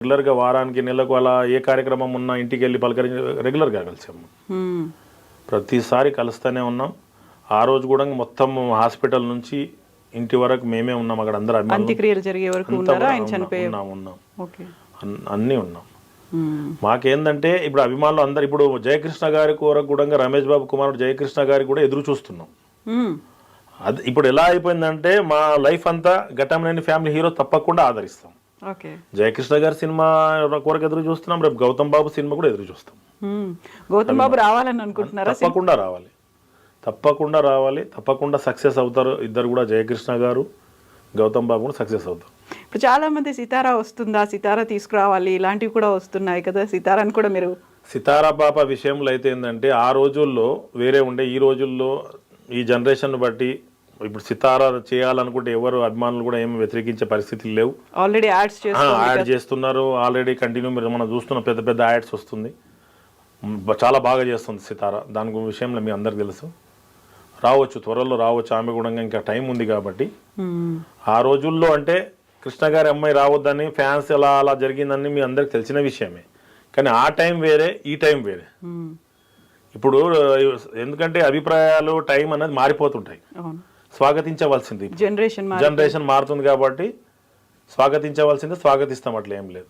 రెగ్యులర్గా వారానికి నెలకు అలా ఏ కార్యక్రమం ఉన్నా ఇంటికి వెళ్ళి పలకరించి రెగ్యులర్గా కలిసాము. ప్రతిసారి కలుస్తూనే ఉన్నాం. ఆ రోజు కూడా మొత్తం హాస్పిటల్ నుంచి ఇంటి వరకు మేమే ఉన్నాం. అక్కడ అందరూ అంత్యక్రియలు జరిగే వరకు ఉన్నాం. అన్నీ ఉన్నాం. మాకేందంటే ఇప్పుడు అభిమానులు అందరు ఇప్పుడు జయకృష్ణ గారి కొరకు కూడా రమేష్ బాబు కుమారుడు జయకృష్ణ గారికి కూడా ఎదురు చూస్తున్నాం. అది ఇప్పుడు ఎలా అయిపోయిందంటే మా లైఫ్ అంతా ఘట్టమనేని ఫ్యామిలీ హీరో తప్పకుండా ఆదరిస్తాం. జయకృష్ణ గారి సినిమా కొరకు ఎదురు చూస్తున్నాం. రేపు గౌతమ్ బాబు సినిమా కూడా ఎదురు చూస్తాం. గౌతమ్ బాబు రావాలని అనుకుంటున్నారా? తప్పకుండా రావాలి. తప్పకుండా సక్సెస్ అవుతారు ఇద్దరు కూడా. జయకృష్ణ గారు గౌతమ్ బాబు కూడా సక్సెస్ అవుతారు. ఇప్పుడు చాలా మంది సితారా వస్తుందా, సితారా తీసుకురావాలి ఇలాంటివి కూడా వస్తున్నాయి కదా. సితారాని కూడా మీరు సితారా పాప విషయంలో అయితే ఏంటంటే ఆ రోజుల్లో వేరే ఉండే, ఈ రోజుల్లో ఈ జనరేషన్ బట్టి ఇప్పుడు సితారా చేయాలనుకుంటే ఎవరు అభిమానులు కూడా ఏమి వ్యతిరేకించే పరిస్థితులు లేవు. ఆల్రెడీ యాడ్ చేస్తున్నారు. ఆల్రెడీ కంటిన్యూ మనం చూస్తున్న పెద్ద పెద్ద యాడ్స్ వస్తుంది. చాలా బాగా చేస్తుంది సితారా. దాని విషయంలో మీ అందరికి తెలుసు. రావచ్చు, త్వరలో రావచ్చు. ఆమె కూడా ఇంకా టైం ఉంది కాబట్టి. ఆ రోజుల్లో అంటే కృష్ణ గారి అమ్మాయి రావద్దని ఫ్యాన్స్ ఎలా అలా జరిగిందని మీ అందరికి తెలిసిన విషయమే. కానీ ఆ టైం వేరే, ఈ టైం వేరే. ఇప్పుడు ఎందుకంటే అభిప్రాయాలు టైం అనేది మారిపోతుంటాయి. స్వాగతించవలసింది జనరేషన్ మారుతుంది కాబట్టి స్వాగతించవలసిందే. స్వాగతిస్తాం, అట్లా ఏం లేదు.